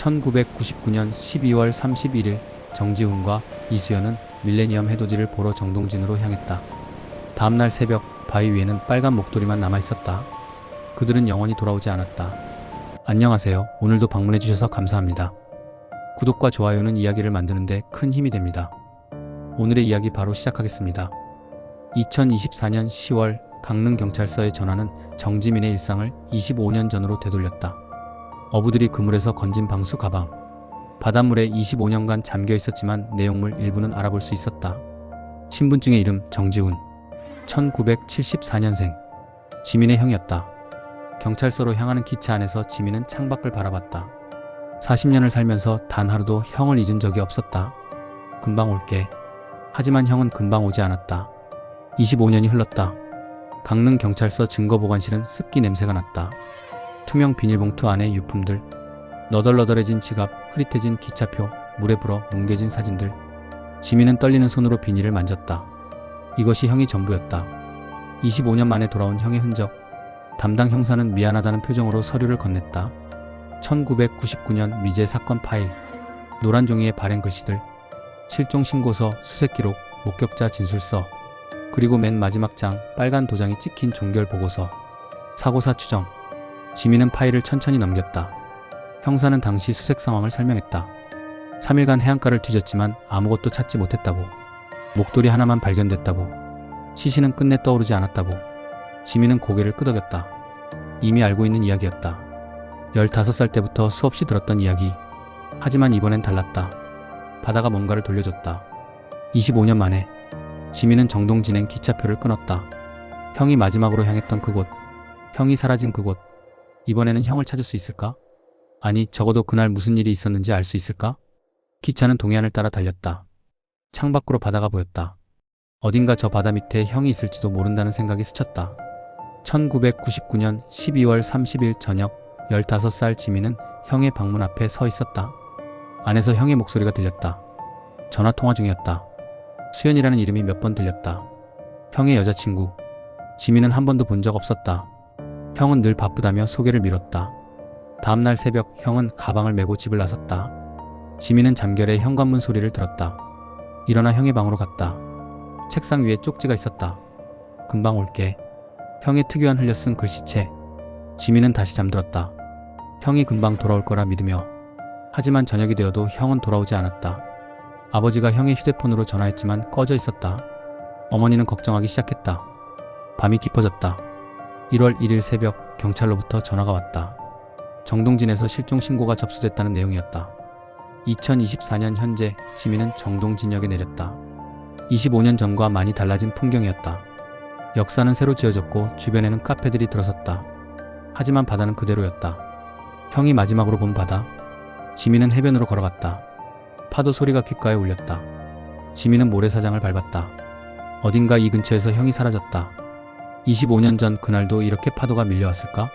1999년 12월 31일 정지훈과 이수연은 밀레니엄 해돋이를 보러 정동진으로 향했다. 다음날 새벽 바위 위에는 빨간 목도리만 남아있었다. 그들은 영원히 돌아오지 않았다. 안녕하세요. 오늘도 방문해주셔서 감사합니다. 구독과 좋아요는 이야기를 만드는데 큰 힘이 됩니다. 오늘의 이야기 바로 시작하겠습니다. 2024년 10월 강릉경찰서의 전화는 정지민의 일상을 25년 전으로 되돌렸다. 어부들이 그물에서 건진 방수 가방. 바닷물에 25년간 잠겨 있었지만 내용물 일부는 알아볼 수 있었다. 신분증의 이름 정지훈. 1974년생. 지민의 형이었다. 경찰서로 향하는 기차 안에서 지민은 창밖을 바라봤다. 40년을 살면서 단 하루도 형을 잊은 적이 없었다. 금방 올게. 하지만 형은 금방 오지 않았다. 25년이 흘렀다. 강릉경찰서 증거보관실은 습기 냄새가 났다. 투명 비닐봉투 안에 유품들, 너덜너덜해진 지갑, 흐릿해진 기차표, 물에 불어 뭉개진 사진들. 지민은 떨리는 손으로 비닐을 만졌다. 이것이 형이 전부였다. 25년 만에 돌아온 형의 흔적. 담당 형사는 미안하다는 표정으로 서류를 건넸다. 1999년 미제 사건 파일, 노란 종이에 바랜 글씨들, 실종 신고서, 수색 기록, 목격자 진술서, 그리고 맨 마지막 장 빨간 도장이 찍힌 종결 보고서. 사고사 추정. 지민은 파일을 천천히 넘겼다. 형사는 당시 수색 상황을 설명했다. 3일간 해안가를 뒤졌지만 아무것도 찾지 못했다고. 목도리 하나만 발견됐다고. 시신은 끝내 떠오르지 않았다고. 지민은 고개를 끄덕였다. 이미 알고 있는 이야기였다. 15살 때부터 수없이 들었던 이야기. 하지만 이번엔 달랐다. 바다가 뭔가를 돌려줬다. 25년 만에 지민은 정동진행 기차표를 끊었다. 형이 마지막으로 향했던 그곳, 형이 사라진 그곳. 이번에는 형을 찾을 수 있을까? 아니, 적어도 그날 무슨 일이 있었는지 알 수 있을까? 기차는 동해안을 따라 달렸다. 창밖으로 바다가 보였다. 어딘가 저 바다 밑에 형이 있을지도 모른다는 생각이 스쳤다. 1999년 12월 30일 저녁 15살 지민은 형의 방문 앞에 서 있었다. 안에서 형의 목소리가 들렸다. 전화 통화 중이었다. 수연이라는 이름이 몇 번 들렸다. 형의 여자친구. 지민은 한 번도 본 적 없었다. 형은 늘 바쁘다며 소개를 미뤘다. 다음날 새벽 형은 가방을 메고 집을 나섰다. 지민은 잠결에 현관문 소리를 들었다. 일어나 형의 방으로 갔다. 책상 위에 쪽지가 있었다. 금방 올게. 형의 특유한 흘려 쓴 글씨체. 지민은 다시 잠들었다. 형이 금방 돌아올 거라 믿으며. 하지만 저녁이 되어도 형은 돌아오지 않았다. 아버지가 형의 휴대폰으로 전화했지만 꺼져 있었다. 어머니는 걱정하기 시작했다. 밤이 깊어졌다. 1월 1일 새벽 경찰로부터 전화가 왔다. 정동진에서 실종 신고가 접수됐다는 내용이었다. 2024년 현재 지민은 정동진역에 내렸다. 25년 전과 많이 달라진 풍경이었다. 역사는 새로 지어졌고 주변에는 카페들이 들어섰다. 하지만 바다는 그대로였다. 형이 마지막으로 본 바다. 지민은 해변으로 걸어갔다. 파도 소리가 귓가에 울렸다. 지민은 모래사장을 밟았다. 어딘가 이 근처에서 형이 사라졌다. 25년 전 그날도 이렇게 파도가 밀려왔을까?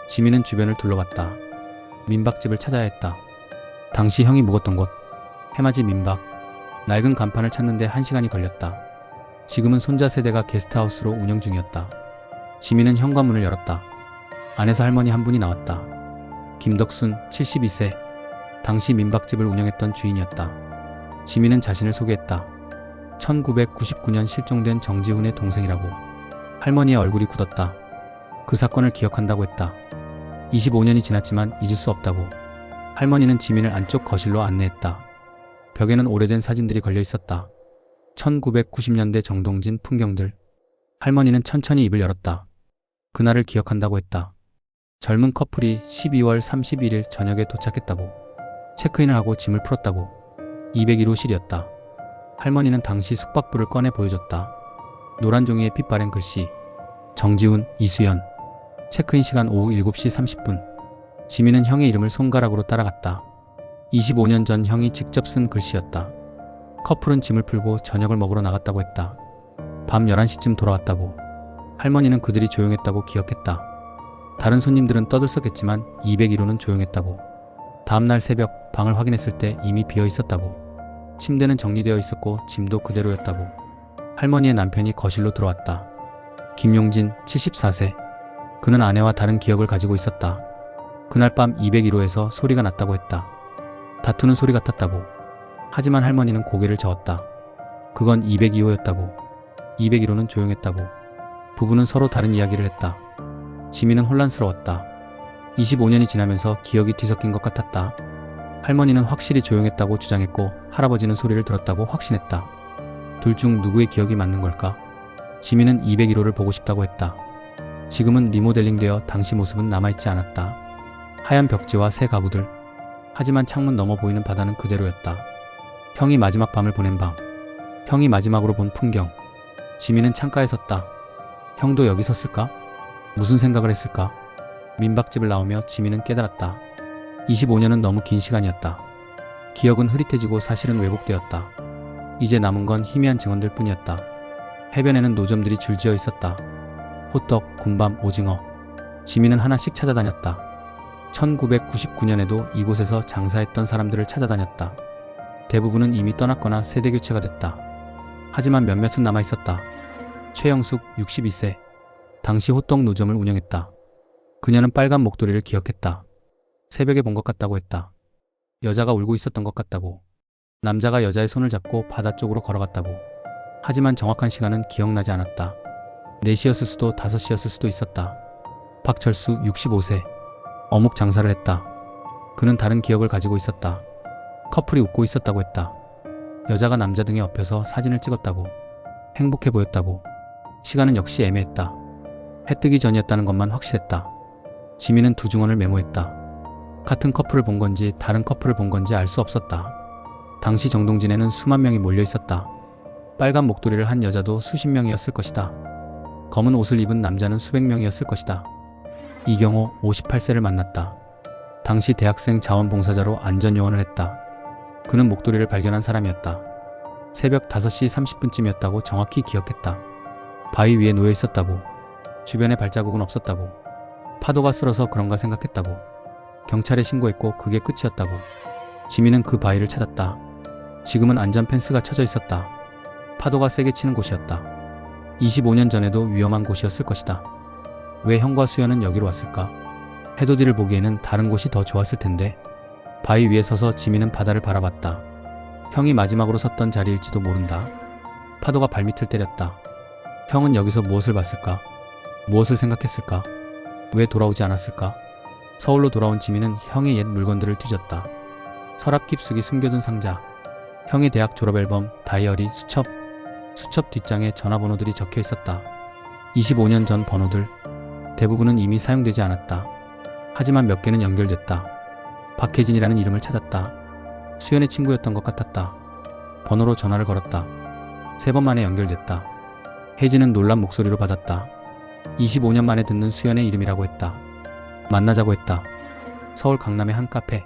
지민은 주변을 둘러봤다. 민박집을 찾아야 했다. 당시 형이 묵었던 곳. 해맞이 민박. 낡은 간판을 찾는데 1시간이 걸렸다. 지금은 손자 세대가 게스트하우스로 운영 중이었다. 지민은 현관문을 열었다. 안에서 할머니 한 분이 나왔다. 김덕순 72세. 당시 민박집을 운영했던 주인이었다. 지민은 자신을 소개했다. 1999년 실종된 정지훈의 동생이라고. 할머니의 얼굴이 굳었다. 그 사건을 기억한다고 했다. 25년이 지났지만 잊을 수 없다고. 할머니는 지민을 안쪽 거실로 안내했다. 벽에는 오래된 사진들이 걸려 있었다. 1990년대 정동진 풍경들. 할머니는 천천히 입을 열었다. 그날을 기억한다고 했다. 젊은 커플이 12월 31일 저녁에 도착했다고. 체크인을 하고 짐을 풀었다고. 201호실이었다. 할머니는 당시 숙박부를 꺼내 보여줬다. 노란 종이에 핏 바랜 글씨. 정지훈, 이수연. 체크인 시간 오후 7시 30분. 지민은 형의 이름을 손가락으로 따라갔다. 25년 전 형이 직접 쓴 글씨였다. 커플은 짐을 풀고 저녁을 먹으러 나갔다고 했다. 밤 11시쯤 돌아왔다고. 할머니는 그들이 조용했다고 기억했다. 다른 손님들은 떠들썩했지만 201호는 조용했다고. 다음날 새벽 방을 확인했을 때 이미 비어 있었다고. 침대는 정리되어 있었고 짐도 그대로였다고. 할머니의 남편이 거실로 들어왔다. 김용진 74세. 그는 아내와 다른 기억을 가지고 있었다. 그날 밤 201호에서 소리가 났다고 했다. 다투는 소리 같았다고. 하지만 할머니는 고개를 저었다. 그건 202호였다고. 201호는 조용했다고. 부부는 서로 다른 이야기를 했다. 지민은 혼란스러웠다. 25년이 지나면서 기억이 뒤섞인 것 같았다. 할머니는 확실히 조용했다고 주장했고 할아버지는 소리를 들었다고 확신했다. 둘 중 누구의 기억이 맞는 걸까? 지민은 201호를 보고 싶다고 했다. 지금은 리모델링되어 당시 모습은 남아있지 않았다. 하얀 벽지와 새 가구들. 하지만 창문 너머 보이는 바다는 그대로였다. 형이 마지막 밤을 보낸 밤. 형이 마지막으로 본 풍경. 지민은 창가에 섰다. 형도 여기 섰을까? 무슨 생각을 했을까? 민박집을 나오며 지민은 깨달았다. 25년은 너무 긴 시간이었다. 기억은 흐릿해지고 사실은 왜곡되었다. 이제 남은 건 희미한 증언들 뿐이었다. 해변에는 노점들이 줄지어 있었다. 호떡, 군밤, 오징어. 지민은 하나씩 찾아다녔다. 1999년에도 이곳에서 장사했던 사람들을 찾아다녔다. 대부분은 이미 떠났거나 세대교체가 됐다. 하지만 몇몇은 남아있었다. 최영숙 62세. 당시 호떡 노점을 운영했다. 그녀는 빨간 목도리를 기억했다. 새벽에 본 것 같다고 했다. 여자가 울고 있었던 것 같다고. 남자가 여자의 손을 잡고 바다 쪽으로 걸어갔다고. 하지만 정확한 시간은 기억나지 않았다. 4시였을 수도 5시였을 수도 있었다. 박철수 65세. 어묵 장사를 했다. 그는 다른 기억을 가지고 있었다. 커플이 웃고 있었다고 했다. 여자가 남자 등에 엎여서 사진을 찍었다고. 행복해 보였다고. 시간은 역시 애매했다. 해 뜨기 전이었다는 것만 확실했다. 지민은 두 증언을 메모했다. 같은 커플을 본 건지 다른 커플을 본 건지 알 수 없었다. 당시 정동진에는 수만 명이 몰려 있었다. 빨간 목도리를 한 여자도 수십 명이었을 것이다. 검은 옷을 입은 남자는 수백 명이었을 것이다. 이경호 58세를 만났다. 당시 대학생 자원봉사자로 안전요원을 했다. 그는 목도리를 발견한 사람이었다. 새벽 5시 30분쯤이었다고 정확히 기억했다. 바위 위에 놓여 있었다고. 주변에 발자국은 없었다고. 파도가 쓸어서 그런가 생각했다고. 경찰에 신고했고 그게 끝이었다고. 지민은 그 바위를 찾았다. 지금은 안전 펜스가 쳐져 있었다. 파도가 세게 치는 곳이었다. 25년 전에도 위험한 곳이었을 것이다. 왜 형과 수연은 여기로 왔을까? 해돋이를 보기에는 다른 곳이 더 좋았을 텐데. 바위 위에 서서 지민은 바다를 바라봤다. 형이 마지막으로 섰던 자리일지도 모른다. 파도가 발밑을 때렸다. 형은 여기서 무엇을 봤을까? 무엇을 생각했을까? 왜 돌아오지 않았을까? 서울로 돌아온 지민은 형의 옛 물건들을 뒤졌다. 서랍 깊숙이 숨겨둔 상자, 형의 대학 졸업앨범, 다이어리, 수첩 뒷장에 전화번호들이 적혀 있었다. 25년 전 번호들. 대부분은 이미 사용되지 않았다. 하지만 몇 개는 연결됐다. 박혜진이라는 이름을 찾았다. 수연의 친구였던 것 같았다. 번호로 전화를 걸었다. 3번 만에 연결됐다. 혜진은 놀란 목소리로 받았다. 25년 만에 듣는 수연의 이름이라고 했다. 만나자고 했다. 서울 강남의 한 카페.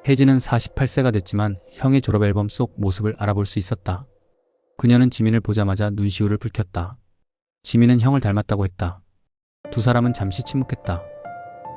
혜진은 48세가 됐지만 형의 졸업앨범 속 모습을 알아볼 수 있었다. 그녀는 지민을 보자마자 눈시울을 붉혔다. 지민은 형을 닮았다고 했다. 두 사람은 잠시 침묵했다.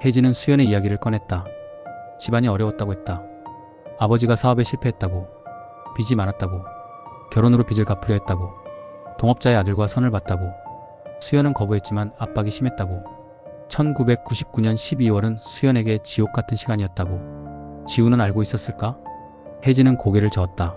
혜진은 수연의 이야기를 꺼냈다. 집안이 어려웠다고 했다. 아버지가 사업에 실패했다고. 빚이 많았다고. 결혼으로 빚을 갚으려 했다고. 동업자의 아들과 선을 봤다고. 수연은 거부했지만 압박이 심했다고. 1999년 12월은 수연에게 지옥 같은 시간이었다고. 지우는 알고 있었을까? 혜진은 고개를 저었다.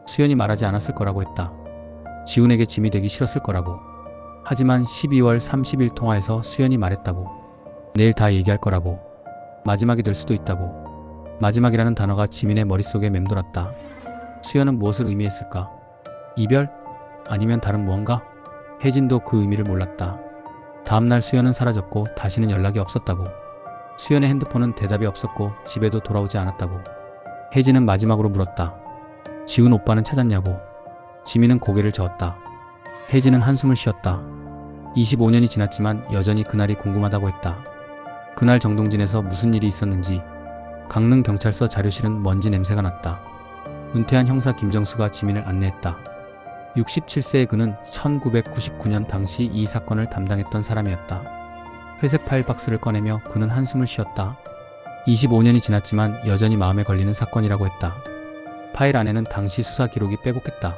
수연이 말하지 않았을 거라고 했다. 지훈에게 짐이 되기 싫었을 거라고. 하지만 12월 30일 통화에서 수연이 말했다고. 내일 다 얘기할 거라고. 마지막이 될 수도 있다고. 마지막이라는 단어가 지민의 머릿속에 맴돌았다. 수연은 무엇을 의미했을까? 이별? 아니면 다른 무언가? 혜진도 그 의미를 몰랐다. 다음날 수연은 사라졌고 다시는 연락이 없었다고. 수연의 핸드폰은 대답이 없었고 집에도 돌아오지 않았다고. 혜진은 마지막으로 물었다. 지훈 오빠는 찾았냐고. 지민은 고개를 저었다. 혜진은 한숨을 쉬었다. 25년이 지났지만 여전히 그날이 궁금하다고 했다. 그날 정동진에서 무슨 일이 있었는지. 강릉경찰서 자료실은 먼지 냄새가 났다. 은퇴한 형사 김정수가 지민을 안내했다. 67세의 그는 1999년 당시 이 사건을 담당했던 사람이었다. 회색 파일 박스를 꺼내며 그는 한숨을 쉬었다. 25년이 지났지만 여전히 마음에 걸리는 사건이라고 했다. 파일 안에는 당시 수사 기록이 빼곡했다.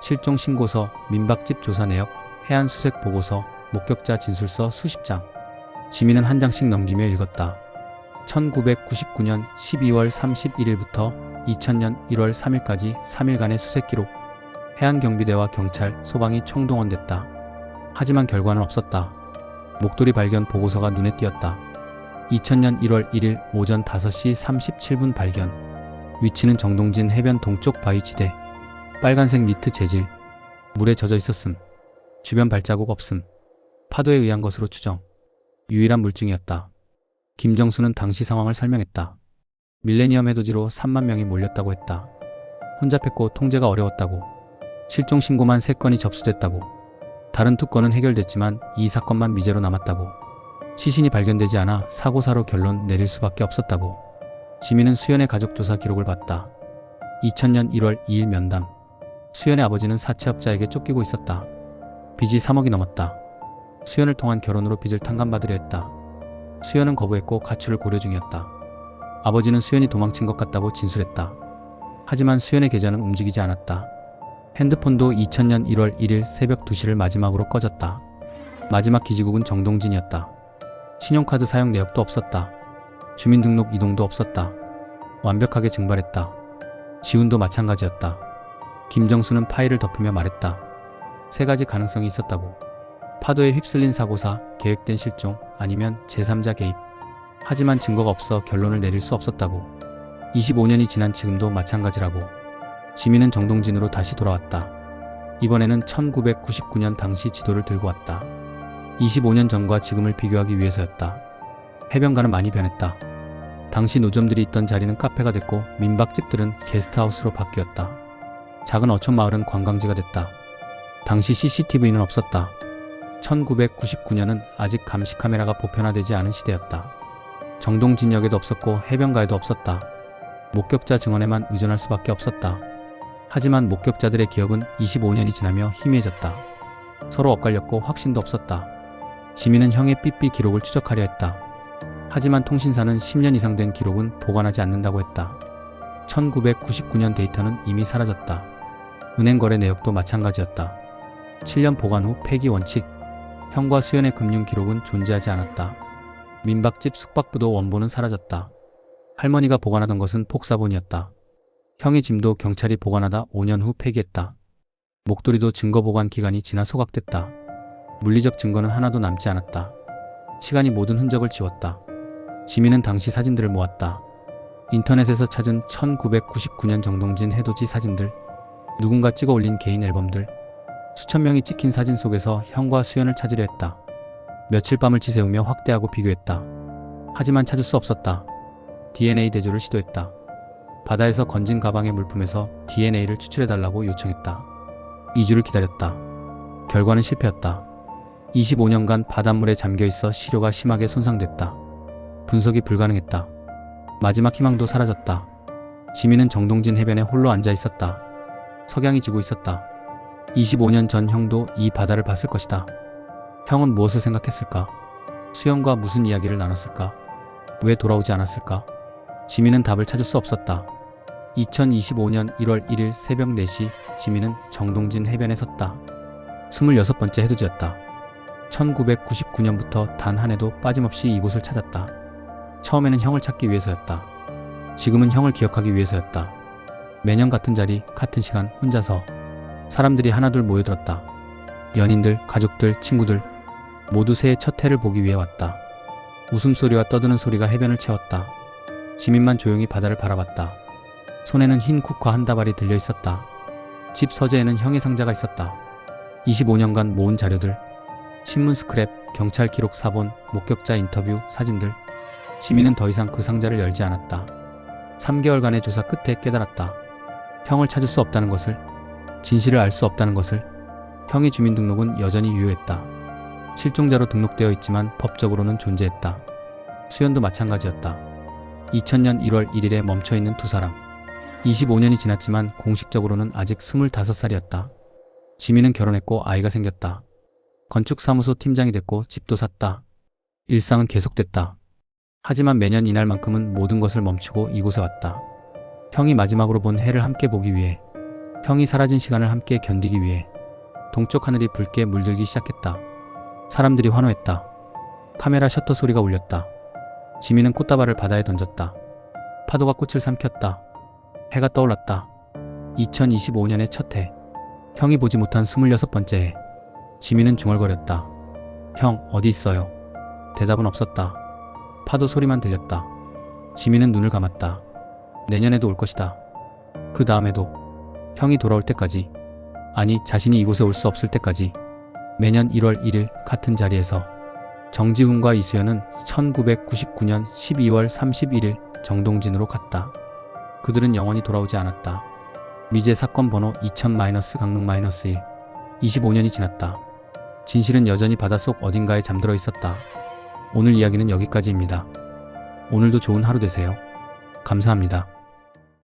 실종 신고서, 민박집 조사 내역, 해안 수색 보고서, 목격자 진술서 수십 장. 지민은 한 장씩 넘기며 읽었다. 1999년 12월 31일부터 2000년 1월 3일까지 3일간의 수색 기록. 해안경비대와 경찰, 소방이 총동원됐다. 하지만 결과는 없었다. 목도리 발견 보고서가 눈에 띄었다. 2000년 1월 1일 오전 5시 37분 발견. 위치는 정동진 해변 동쪽 바위지대. 빨간색 니트 재질. 물에 젖어 있었음. 주변 발자국 없음. 파도에 의한 것으로 추정. 유일한 물증이었다. 김정수는 당시 상황을 설명했다. 밀레니엄 해돋이로 3만 명이 몰렸다고 했다. 혼잡했고 통제가 어려웠다고. 실종 신고만 3건이 접수됐다고. 다른 2건은 해결됐지만 이 사건만 미제로 남았다고. 시신이 발견되지 않아 사고사로 결론 내릴 수밖에 없었다고. 지민은 수연의 가족 조사 기록을 봤다. 2000년 1월 2일 면담. 수연의 아버지는 사채업자에게 쫓기고 있었다. 빚이 3억이 넘었다. 수연을 통한 결혼으로 빚을 탕감받으려 했다. 수연은 거부했고 가출을 고려 중이었다. 아버지는 수연이 도망친 것 같다고 진술했다. 하지만 수연의 계좌는 움직이지 않았다. 핸드폰도 2000년 1월 1일 새벽 2시를 마지막으로 꺼졌다. 마지막 기지국은 정동진이었다. 신용카드 사용 내역도 없었다. 주민등록 이동도 없었다. 완벽하게 증발했다. 지훈도 마찬가지였다. 김정수는 파일을 덮으며 말했다. 3가지 가능성이 있었다고. 파도에 휩쓸린 사고사, 계획된 실종, 아니면 제3자 개입. 하지만 증거가 없어 결론을 내릴 수 없었다고. 25년이 지난 지금도 마찬가지라고. 지민은 정동진으로 다시 돌아왔다. 이번에는 1999년 당시 지도를 들고 왔다. 25년 전과 지금을 비교하기 위해서였다. 해변가는 많이 변했다. 당시 노점들이 있던 자리는 카페가 됐고 민박집들은 게스트하우스로 바뀌었다. 작은 어촌 마을은 관광지가 됐다. 당시 CCTV는 없었다. 1999년은 아직 감시 카메라가 보편화되지 않은 시대였다. 정동진역에도 없었고 해변가에도 없었다. 목격자 증언에만 의존할 수밖에 없었다. 하지만 목격자들의 기억은 25년이 지나며 희미해졌다. 서로 엇갈렸고 확신도 없었다. 지민은 형의 삐삐 기록을 추적하려 했다. 하지만 통신사는 10년 이상 된 기록은 보관하지 않는다고 했다. 1999년 데이터는 이미 사라졌다. 은행 거래 내역도 마찬가지였다. 7년 보관 후 폐기 원칙. 형과 수연의 금융 기록은 존재하지 않았다. 민박집 숙박부도 원본은 사라졌다. 할머니가 보관하던 것은 폭사본이었다. 형의 짐도 경찰이 보관하다 5년 후 폐기했다. 목도리도 증거 보관 기간이 지나 소각됐다. 물리적 증거는 하나도 남지 않았다. 시간이 모든 흔적을 지웠다. 지민은 당시 사진들을 모았다. 인터넷에서 찾은 1999년 정동진 해돋이 사진들, 누군가 찍어 올린 개인 앨범들, 수천 명이 찍힌 사진 속에서 형과 수연을 찾으려 했다. 며칠 밤을 지새우며 확대하고 비교했다. 하지만 찾을 수 없었다. DNA 대조를 시도했다. 바다에서 건진 가방의 물품에서 DNA를 추출해달라고 요청했다. 2주를 기다렸다. 결과는 실패였다. 25년간 바닷물에 잠겨있어 시료가 심하게 손상됐다. 분석이 불가능했다. 마지막 희망도 사라졌다. 지민은 정동진 해변에 홀로 앉아있었다. 석양이 지고 있었다. 25년 전 형도 이 바다를 봤을 것이다. 형은 무엇을 생각했을까? 수연과 무슨 이야기를 나눴을까? 왜 돌아오지 않았을까? 지민은 답을 찾을 수 없었다. 2025년 1월 1일 새벽 4시 지민은 정동진 해변에 섰다. 26번째 해돋이였다. 1999년부터 단 한 해도 빠짐없이 이곳을 찾았다. 처음에는 형을 찾기 위해서였다. 지금은 형을 기억하기 위해서였다. 매년 같은 자리, 같은 시간 혼자서 사람들이 하나둘 모여들었다. 연인들, 가족들, 친구들 모두 새해 첫 해를 보기 위해 왔다. 웃음소리와 떠드는 소리가 해변을 채웠다. 지민만 조용히 바다를 바라봤다. 손에는 흰 국화 한 다발이 들려 있었다. 집 서재에는 형의 상자가 있었다. 25년간 모은 자료들, 신문 스크랩, 경찰 기록 사본, 목격자 인터뷰, 사진들. 지민은 더 이상 그 상자를 열지 않았다. 3개월간의 조사 끝에 깨달았다. 형을 찾을 수 없다는 것을, 진실을 알 수 없다는 것을. 형의 주민등록은 여전히 유효했다. 실종자로 등록되어 있지만 법적으로는 존재했다. 수연도 마찬가지였다. 2000년 1월 1일에 멈춰있는 두 사람. 25년이 지났지만 공식적으로는 아직 25살이었다. 지민은 결혼했고 아이가 생겼다. 건축사무소 팀장이 됐고 집도 샀다. 일상은 계속됐다. 하지만 매년 이날만큼은 모든 것을 멈추고 이곳에 왔다. 형이 마지막으로 본 해를 함께 보기 위해, 형이 사라진 시간을 함께 견디기 위해. 동쪽 하늘이 붉게 물들기 시작했다. 사람들이 환호했다. 카메라 셔터 소리가 울렸다. 지민은 꽃다발을 바다에 던졌다. 파도가 꽃을 삼켰다. 해가 떠올랐다. 2025년의 첫 해. 형이 보지 못한 26번째 해. 지민은 중얼거렸다. 형, 어디 있어요? 대답은 없었다. 파도 소리만 들렸다. 지민은 눈을 감았다. 내년에도 올 것이다. 그 다음에도. 형이 돌아올 때까지. 아니, 자신이 이곳에 올 수 없을 때까지. 매년 1월 1일 같은 자리에서. 정지훈과 이수연은 1999년 12월 31일 정동진으로 갔다. 그들은 영원히 돌아오지 않았다. 미제 사건 번호 2000-강릉-1. 25년이 지났다. 진실은 여전히 바닷속 어딘가에 잠들어 있었다. 오늘 이야기는 여기까지입니다. 오늘도 좋은 하루 되세요. 감사합니다.